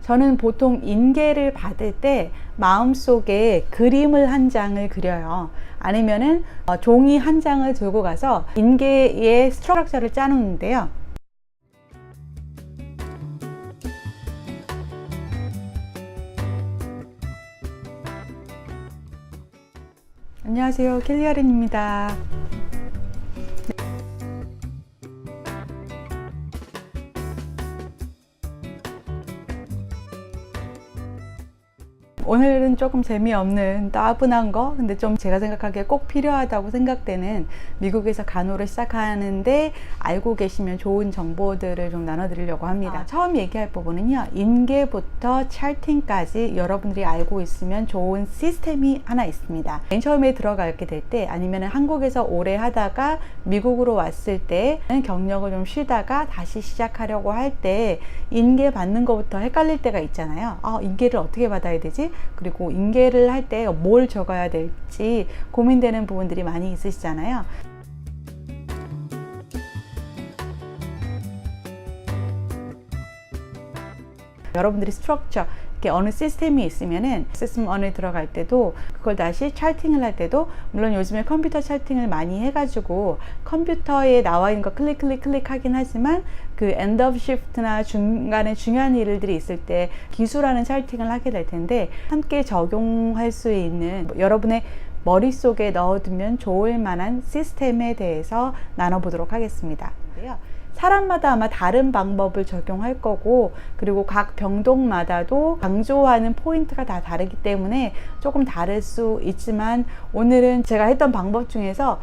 저는 보통 인계를 받을 때 마음속에 그림을 한 장을 그려요. 아니면은 종이 한 장을 들고 가서 인계의 스트럭처를 짜놓는데요. 안녕하세요, 켈리아린입니다. 오늘은 조금 재미없는 따분한 거, 근데 좀 제가 생각하기에 꼭 필요하다고 생각되는 미국에서 간호를 시작하는데 알고 계시면 좋은 정보들을 좀 나눠드리려고 합니다. 처음 얘기할 부분은요, 인계부터 차팅까지 여러분들이 알고 있으면 좋은 시스템이 하나 있습니다. 맨 처음에 들어가게 될 때, 아니면 한국에서 오래 하다가 미국으로 왔을 때 경력을 좀 쉬다가 다시 시작하려고 할 때 인계 받는 것부터 헷갈릴 때가 있잖아요. 인계를 어떻게 받아야 되지? 그리고 인계를 할 때 뭘 적어야 될지 고민되는 부분들이 많이 있으시잖아요. 여러분들이 스트럭처, 이렇게 어느 시스템이 있으면은 시스템 안에 들어갈 때도 그걸 다시 차팅을 할 때도, 물론 요즘에 컴퓨터 차팅을 많이 해가지고 컴퓨터에 나와 있는 거 클릭 하긴 하지만 그 end of shift나 중간에 중요한 일들이 있을 때 기술하는 차팅을 하게 될 텐데, 함께 적용할 수 있는 여러분의 머릿속에 넣어두면 좋을 만한 시스템에 대해서 나눠보도록 하겠습니다. 사람마다 아마 다른 방법을 적용할 거고, 그리고 각 병동마다도 강조하는 포인트가 다 다르기 때문에 조금 다를 수 있지만, 오늘은 제가 했던 방법 중에서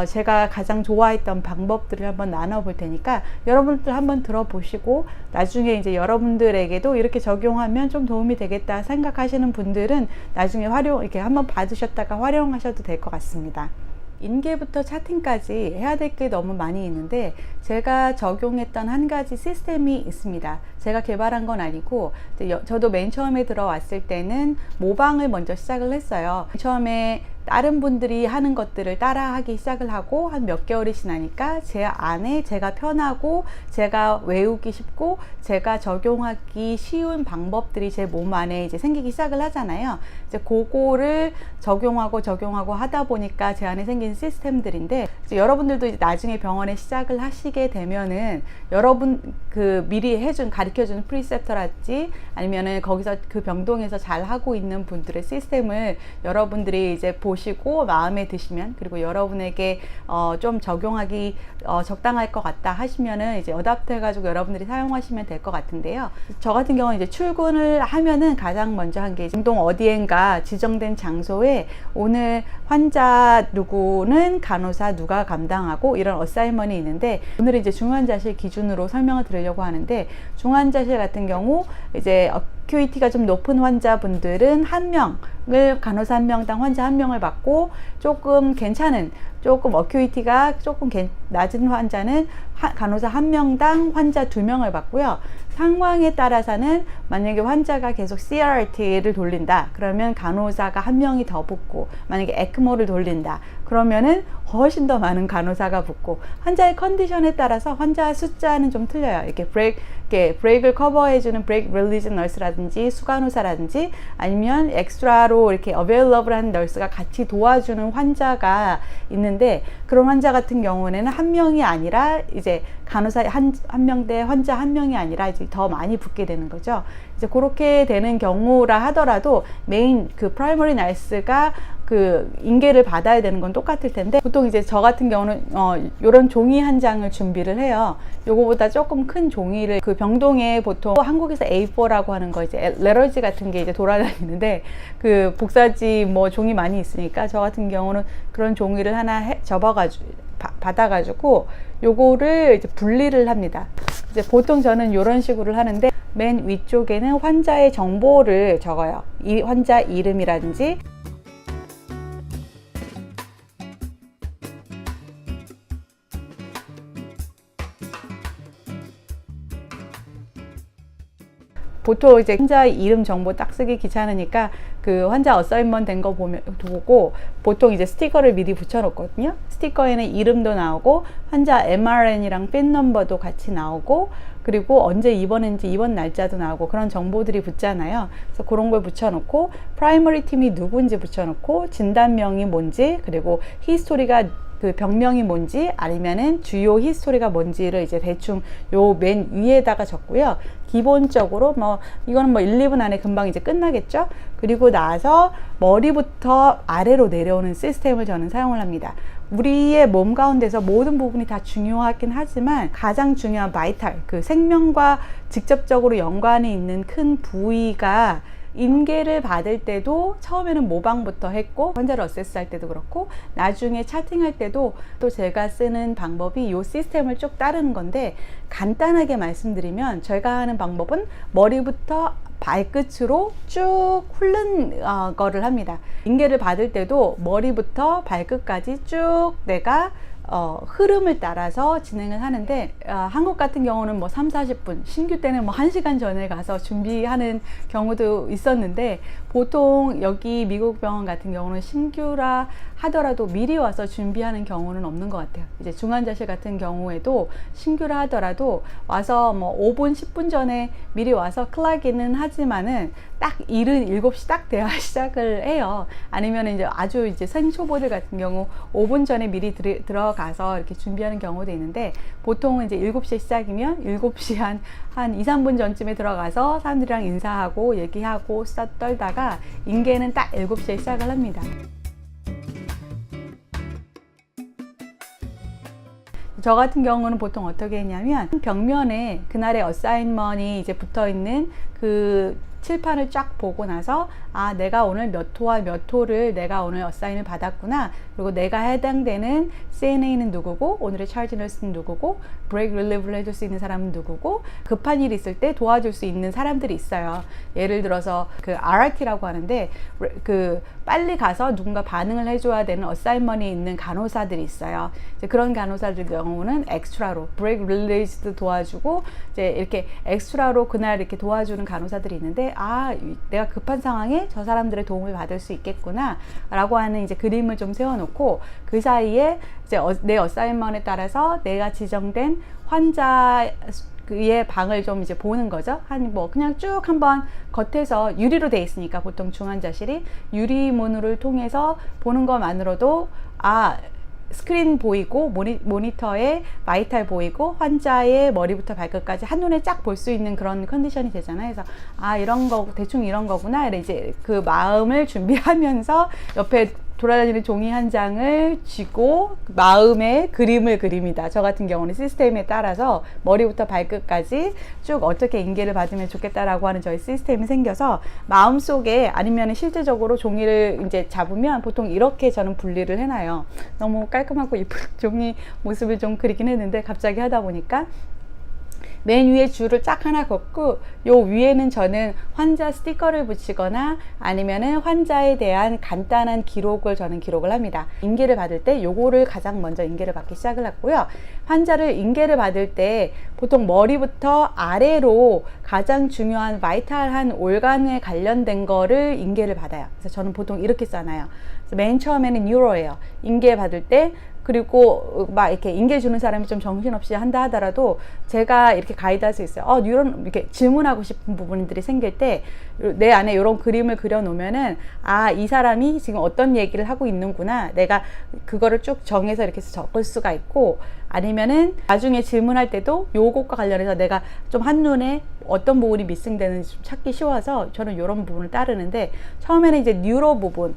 제가 가장 좋아했던 방법들을 한번 나눠볼 테니까 여러분들 한번 들어보시고, 나중에 이제 여러분들에게도 이렇게 적용하면 좀 도움이 되겠다 생각하시는 분들은 나중에 이렇게 한번 받으셨다가 활용하셔도 될 것 같습니다. 인계부터 차팅까지 해야 될 게 너무 많이 있는데, 제가 적용했던 한 가지 시스템이 있습니다. 제가 개발한 건 아니고, 저도 맨 처음에 들어왔을 때는 모방을 먼저 시작을 했어요. 처음에 다른 분들이 하는 것들을 따라하기 시작을 하고 한 몇 개월이 지나니까 제 안에 제가 편하고 제가 외우기 쉽고 제가 적용하기 쉬운 방법들이 제 몸 안에 이제 생기기 시작을 하잖아요. 이제 그거를 적용하고 하다 보니까 제 안에 생긴 시스템들인데, 이제 여러분들도 이제 나중에 병원에 시작을 하시게 되면은 여러분 미리 가르쳐주는 프리셉터랄지, 아니면은 거기서 그 병동에서 잘 하고 있는 분들의 시스템을 여러분들이 이제 보시고 마음에 드시면, 그리고 여러분에게 좀 적용하기 적당할 것 같다 하시면은 이제 어답트 해가지고 여러분들이 사용하시면 될 것 같은데요. 저 같은 경우는 이제 출근을 하면은 가장 먼저 한 게, 병동 어디엔가 지정된 장소에 오늘 환자 누구는 간호사 누가 감당하고 이런 어사이먼이 있는데, 오늘은 이제 중환자실 기준으로 설명을 드리려고 하는데, 중환자실 같은 경우 이제 어큐이티가 좀 높은 환자분들은 한 명을, 간호사 한 명당 환자 한 명을 받고, 조금 괜찮은, 조금 어큐이티가 조금 낮은 환자는 간호사 한 명당 환자 2명을 받고요. 상황에 따라서는 만약에 환자가 계속 CRT를 돌린다 그러면 간호사가 한 명이 더 붙고, 만약에 에크모를 돌린다 그러면은 훨씬 더 많은 간호사가 붙고, 환자의 컨디션에 따라서 환자 숫자는 좀 틀려요. 이렇게 브레이크를 커버해주는 브레이크 릴리즈 널스라든지 수간호사라든지, 아니면 엑스트라로 이렇게 어베일러블한 널스가 같이 도와주는 환자가 있는데, 그런 환자 같은 경우에는 한 명이 아니라 이제 간호사 한 명 대 환자 한 명이 아니라 이제 더 많이 붙게 되는 거죠. 이제 그렇게 되는 경우라 하더라도 메인 프라이머리 널스가 인계를 받아야 되는 건 똑같을 텐데, 보통 이제 저 같은 경우는 요런 종이 한 장을 준비를 해요. 요거보다 조금 큰 종이를, 병동에 보통 한국에서 A4라고 하는 거, 이제 레터지 같은 게 이제 돌아다니는데, 복사지 종이 많이 있으니까 저 같은 경우는 그런 종이를 하나 받아가지고 요거를 이제 분리를 합니다. 이제 보통 저는 요런 식으로 하는데, 맨 위쪽에는 환자의 정보를 적어요. 이 환자 이름이라든지, 보통 이제 환자 이름 정보 딱 쓰기 귀찮으니까 환자 어사인먼트 된 거 보고 보통 이제 스티커를 미리 붙여 놓거든요. 스티커에는 이름도 나오고 환자 MRN이랑 핀 넘버도 같이 나오고, 그리고 언제 입원했는지 입원 날짜도 나오고 그런 정보들이 붙잖아요. 그래서 그런 걸 붙여놓고 프라이머리 팀이 누구인지 붙여놓고 진단명이 뭔지 그리고 히스토리가 그 병명이 뭔지 아니면은 주요 히스토리가 뭔지를 이제 대충 요 맨 위에다가 적고요. 기본적으로 뭐 이거는 뭐 1, 2분 안에 금방 이제 끝나겠죠. 그리고 나서 머리부터 아래로 내려오는 시스템을 저는 사용을 합니다. 우리의 몸 가운데서 모든 부분이 다 중요하긴 하지만 가장 중요한 바이탈, 그 생명과 직접적으로 연관이 있는 큰 부위가 인계를 받을 때도 처음에는 모방부터 했고 환자를 어세스할 때도 그렇고 나중에 차팅할 때도 또 제가 쓰는 방법이 이 시스템을 쭉 따르는 건데 간단하게 말씀드리면 제가 하는 방법은 머리부터 발끝으로 쭉 훑는 거를 합니다. 인계를 받을 때도 머리부터 발끝까지 쭉 내가 흐름을 따라서 진행을 하는데 한국 같은 경우는 뭐 3, 40분 신규 때는 뭐 1시간 전에 가서 준비하는 경우도 있었는데 보통 여기 미국 병원 같은 경우는 신규라 하더라도 미리 와서 준비하는 경우는 없는 것 같아요. 이제 중환자실 같은 경우에도 신규라 하더라도 와서 뭐 5분, 10분 전에 미리 와서 클락인은 하지만은 딱 일은 7시 딱 돼야 시작을 해요. 아니면 이제 아주 이제 생초보들 같은 경우 5분 전에 미리 들어가서 이렇게 준비하는 경우도 있는데 보통은 이제 7시에 시작이면 7시 한 2, 3분 전쯤에 들어가서 사람들이랑 인사하고 얘기하고 수다 떨다가 인계는 딱 7시에 시작을 합니다. 저 같은 경우는 보통 어떻게 했냐면 벽면에 그날의 어사인먼이 이제 붙어 있는 그 칠판을 쫙 보고 나서 아 내가 오늘 몇 호와 몇 호를 내가 오늘 어사인을 받았구나, 그리고 내가 해당되는 CNA는 누구고 오늘의 차지 너스는 누구고 브레이크 릴리브를 해줄 수 있는 사람은 누구고 급한 일이 있을 때 도와줄 수 있는 사람들이 있어요. 예를 들어서 그 RRT라고 하는데 그 빨리 가서 누군가 반응을 해줘야 되는 어사인먼이 있는 간호사들이 있어요. 이제 그런 간호사들 경우는 엑스트라로 브레이크 릴리즈도 도와주고 이제 이렇게 엑스트라로 그날 이렇게 도와주는 간호사들이 있는데 아 내가 급한 상황에 저 사람들의 도움을 받을 수 있겠구나 라고 하는 이제 그림을 좀 세워놓고 그 사이에 이제 내 어사인먼에 따라서 내가 지정된 환자의 방을 좀 이제 보는 거죠. 한 뭐 그냥 쭉 한번 겉에서 유리로 돼 있으니까 보통 중환자실이 유리문을 통해서 보는 것만으로도 아 스크린 보이고 모니터에 바이탈 보이고 환자의 머리부터 발끝까지 한눈에 쫙 볼 수 있는 그런 컨디션이 되잖아요. 그래서 아 이런 거 대충 이런 거구나 이제 그 마음을 준비하면서 옆에 돌아다니는 종이 한 장을 쥐고 마음의 그림을 그립니다. 저 같은 경우는 시스템에 따라서 머리부터 발끝까지 쭉 어떻게 인계를 받으면 좋겠다라고 하는 저희 시스템이 생겨서 마음속에 아니면 실제적으로 종이를 이제 잡으면 보통 이렇게 저는 분리를 해놔요. 너무 깔끔하고 이쁜 종이 모습을 좀 그리긴 했는데 갑자기 하다 보니까 맨 위에 줄을 쫙 하나 걷고 요 위에는 저는 환자 스티커를 붙이거나 아니면은 환자에 대한 간단한 기록을 저는 기록을 합니다. 인계를 받을 때 요거를 가장 먼저 인계를 받기 시작을 했고요. 환자를 인계를 받을 때 보통 머리부터 아래로 가장 중요한 바이탈한 올간에 관련된 거를 인계를 받아요. 그래서 저는 보통 이렇게 써놔요. 그래서 맨 처음에는 뉴로예요. 인계 받을 때 그리고 막 이렇게 인계 주는 사람이 좀 정신없이 한다 하더라도 제가 이렇게 가이드할 수 있어요. 이런 이렇게 질문하고 싶은 부분들이 생길 때 내 안에 이런 그림을 그려 놓으면은 아, 이 사람이 지금 어떤 얘기를 하고 있는구나. 내가 그거를 쭉 정해서 이렇게 적을 수가 있고 아니면은 나중에 질문할 때도 요것과 관련해서 내가 좀 한눈에 어떤 부분이 미싱되는지 좀 찾기 쉬워서 저는 이런 부분을 따르는데 처음에는 이제 뉴로 부분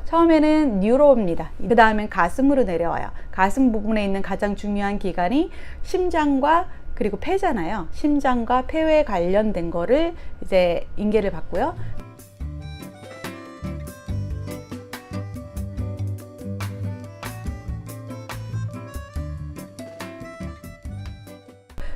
처음에는 뉴로입니다. 그 다음엔 가슴으로 내려와요. 가슴 부분에 있는 가장 중요한 기관이 심장과 그리고 폐잖아요. 심장과 폐에 관련된 거를 이제 인계를 받고요.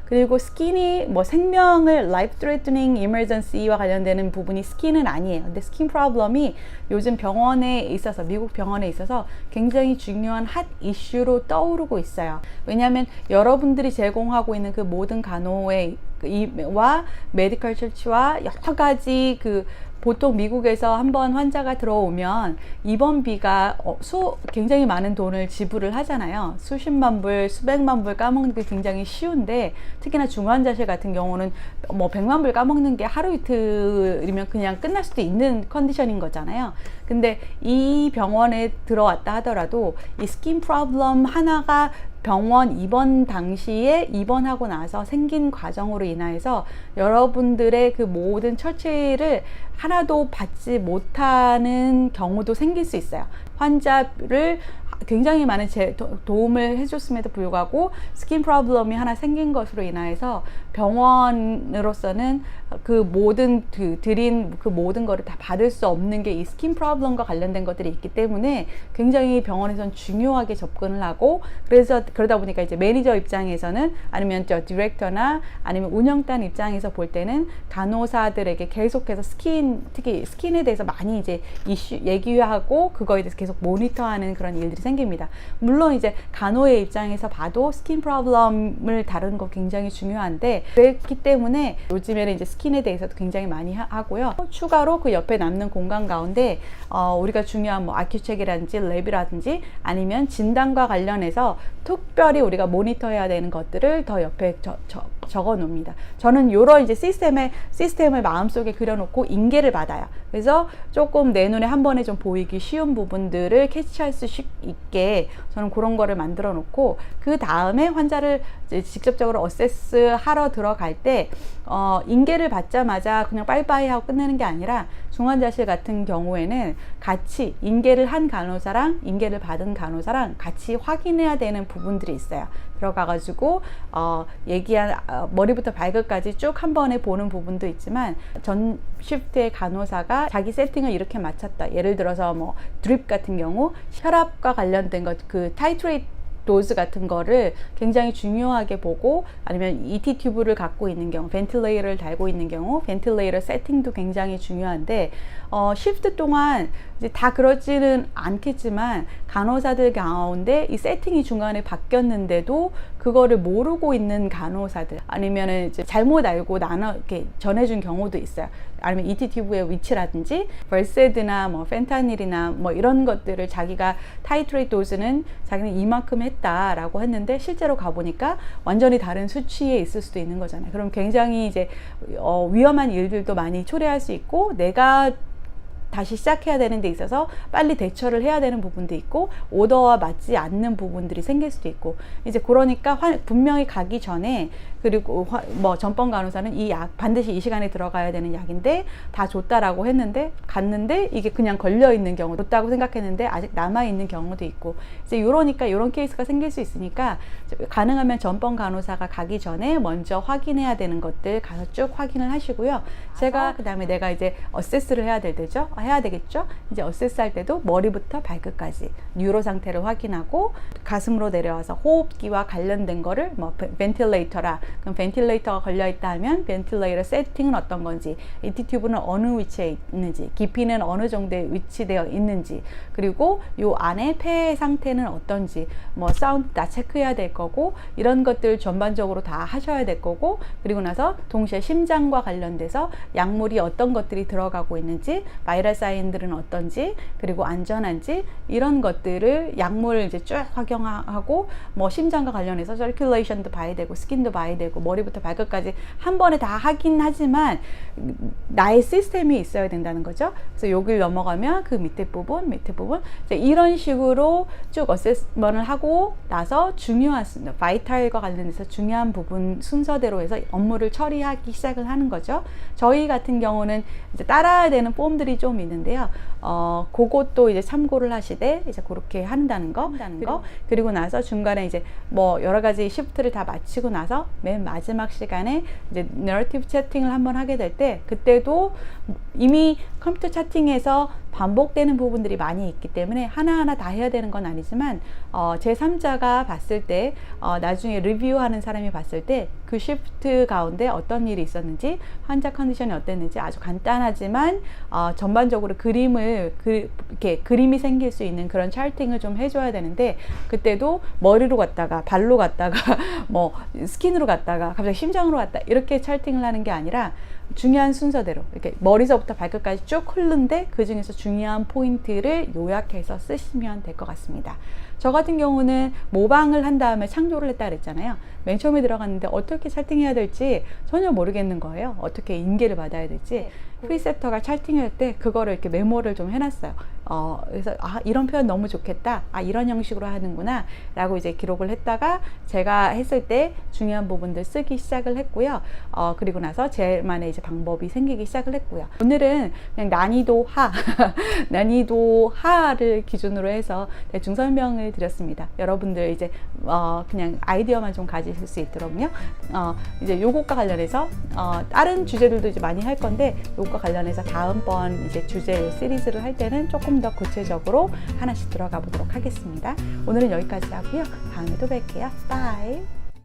그리고 스킨이 뭐 생명을 life threatening emergency와 관련되는 부분이 스킨은 아니에요. 근데 스킨 프로블럼이 요즘 병원에 있어서 미국 병원에 있어서 굉장히 중요한 핫 이슈로 떠오르고 있어요. 왜냐하면 여러분들이 제공하고 있는 그 모든 간호와 메디컬 처치와 여러 가지 그 보통 미국에서 한번 환자가 들어오면 입원비가 굉장히 많은 돈을 지불을 하잖아요. 수십만 불, 수백만 불 까먹는 게 굉장히 쉬운데, 특히나 중환자실 같은 경우는 뭐 100만 불 까먹는 게 하루 이틀이면 그냥 끝날 수도 있는 컨디션인 거잖아요. 근데 이 병원에 들어왔다 하더라도 이 스킨 프로블럼 하나가 병원 입원 당시에 입원하고 나서 생긴 과정으로 인해서 여러분들의 그 모든 처치를 하나도 받지 못하는 경우도 생길 수 있어요. 환자를 굉장히 많은 도움을 해줬음에도 불구하고 스킨 프로블럼이 하나 생긴 것으로 인해서 병원으로서는 그 모든 드린 그 모든 거를 다 받을 수 없는 게 이 스킨 프로블럼과 관련된 것들이 있기 때문에 굉장히 병원에서는 중요하게 접근을 하고, 그래서 그러다 보니까 이제 매니저 입장에서는 아니면 저 디렉터나 아니면 운영단 입장에서 볼 때는 간호사들에게 계속해서 특히 스킨에 대해서 많이 이제 얘기하고 그거에 대해서 계속 모니터하는 그런 일들이 생깁니다. 물론 이제 간호의 입장에서 봐도 스킨 프로블럼을 다루는 거 굉장히 중요한데, 그렇기 때문에 요즘에는 이제 스킨에 대해서도 굉장히 많이 하고요. 추가로 그 옆에 남는 공간 가운데 우리가 중요한 뭐 아큐책이라든지 랩이라든지 아니면 진단과 관련해서 특별히 우리가 모니터해야 되는 것들을 더 옆에 적어 놓습니다. 저는 요런 이제 시스템을 마음속에 그려놓고 인계를 받아요. 그래서 조금 내 눈에 한 번에 좀 보이기 쉬운 부분들을 캐치할 수 있게 저는 그런 거를 만들어 놓고, 그 다음에 환자를 이제 직접적으로 어세스 하러 들어갈 때 인계를 받자마자 그냥 빠이빠이 하고 끝내는 게 아니라, 중환자실 같은 경우에는 같이 인계를 한 간호사랑 인계를 받은 간호사랑 같이 확인해야 되는 부분들이 있어요. 들어가가지고 얘기한 머리부터 발끝까지 쭉 한 번에 보는 부분도 있지만, 전 시프트의 간호사가 자기 세팅을 이렇게 맞췄다. 예를 들어서 뭐 드립 같은 경우 혈압과 관련된 것, 그 타이트레이트 도즈 같은 거를 굉장히 중요하게 보고, 아니면 ET 튜브를 갖고 있는 경우, 벤틸레이터를 달고 있는 경우 벤틸레이터 세팅도 굉장히 중요한데, 시프트 동안 이제 다 그렇지는 않겠지만 간호사들 가운데 이 세팅이 중간에 바뀌었는데도 그거를 모르고 있는 간호사들, 아니면은 이제 잘못 알고 이렇게 전해준 경우도 있어요. 아니면 ET 튜브의 위치라든지 벌세드나 뭐 펜타닐이나 뭐 이런 것들을 자기가 타이트레이트 도즈는 자기는 이만큼 했다라고 했는데 실제로 가보니까 완전히 다른 수치에 있을 수도 있는 거잖아요. 그럼 굉장히 이제 위험한 일들도 많이 초래할 수 있고, 내가 다시 시작해야 되는 데 있어서 빨리 대처를 해야 되는 부분도 있고, 오더와 맞지 않는 부분들이 생길 수도 있고, 이제 그러니까 분명히 가기 전에, 그리고 뭐 전번 간호사는 이 약 반드시 이 시간에 들어가야 되는 약인데 다 줬다라고 했는데 갔는데 이게 그냥 걸려 있는 경우, 줬다고 생각했는데 아직 남아 있는 경우도 있고, 이제 이런 케이스가 생길 수 있으니까 가능하면 전번 간호사가 가기 전에 먼저 확인해야 되는 것들 가서 쭉 확인을 하시고요. 제가 그다음에 내가 이제 어세스를 해야 되겠죠. 이제 어세스 할 때도 머리부터 발끝까지 뉴로 상태를 확인하고, 가슴으로 내려와서 호흡기와 관련된 거를 뭐 벤틸레이터라, 그럼 벤틸레이터가 걸려 있다 하면 벤틸레이터 세팅은 어떤 건지, ET 튜브는 어느 위치에 있는지, 깊이는 어느 정도에 위치되어 있는지, 그리고 요 안에 폐 상태는 어떤지, 뭐 사운드 다 체크해야 될 거고, 이런 것들 전반적으로 다 하셔야 될 거고, 그리고 나서 동시에 심장과 관련돼서 약물이 어떤 것들이 들어가고 있는지, 바이럴 사인들은 어떤지, 그리고 안전한지, 이런 것들을 약물을 이제 쭉 확인하고, 뭐 심장과 관련해서 서큘레이션도 봐야 되고 스킨도 봐야 되고 머리부터 발끝까지 한 번에 다 하긴 하지만 나의 시스템이 있어야 된다는 거죠. 그래서 여기를 넘어가면 그 밑에 부분 이런 식으로 쭉 어세스먼을 하고 나서 중요한 바이탈과 관련해서 중요한 부분 순서대로 해서 업무를 처리하기 시작을 하는 거죠. 저희 같은 경우는 이제 따라야 되는 폼들이 좀 있는데요. 그것도 이제 참고를 하시되 이제 그렇게 한다는 거. 그리고 나서 중간에 이제 뭐 여러 가지 시프트를 다 마치고 나서 맨 마지막 시간에 이제 내러티브 채팅을 한번 하게 될 때, 그때도 이미 컴퓨터 채팅에서 반복되는 부분들이 많이 있기 때문에 하나하나 다 해야 되는 건 아니지만, 제3자가 봤을 때, 나중에 리뷰하는 사람이 봤을 때 그 시프트 가운데 어떤 일이 있었는지, 환자 컨디션이 어땠는지 아주 간단하지만 전반적으로 이렇게 그림이 생길 수 있는 그런 차팅을 좀 해줘야 되는데, 그때도 머리로 갔다가 발로 갔다가 뭐 스킨으로 갔다가 갑자기 심장으로 갔다 이렇게 차팅을 하는 게 아니라 중요한 순서대로 이렇게 머리서부터 발끝까지 쭉 흐르는데 그 중에서 중요한 포인트를 요약해서 쓰시면 될 것 같습니다. 저 같은 경우는 모방을 한 다음에 창조를 했다 그랬잖아요. 맨 처음에 들어갔는데 어떻게 찰팅해야 될지 전혀 모르겠는 거예요. 어떻게 인계를 받아야 될지. 프리세터가 찰팅할 때 그거를 이렇게 메모를 좀 해놨어요. 그래서 이런 표현 너무 좋겠다. 이런 형식으로 하는구나 라고 이제 기록을 했다가 제가 했을 때 중요한 부분들 쓰기 시작을 했고요. 그리고 나서 제만의 이제 방법이 생기기 시작을 했고요. 오늘은 그냥 난이도 하 난이도 하를 기준으로 해서 대충 설명을 드렸습니다. 여러분들 이제 그냥 아이디어만 좀 가지실 수 있도록요. 이제 요것과 관련해서 다른 주제들도 이제 많이 할 건데 요것과 관련해서 다음번 이제 주제 시리즈를 할 때는 조금 더 구체적으로 하나씩 들어가 보도록 하겠습니다. 오늘은 여기까지 하고요. 다음에 또 뵐게요. 바이.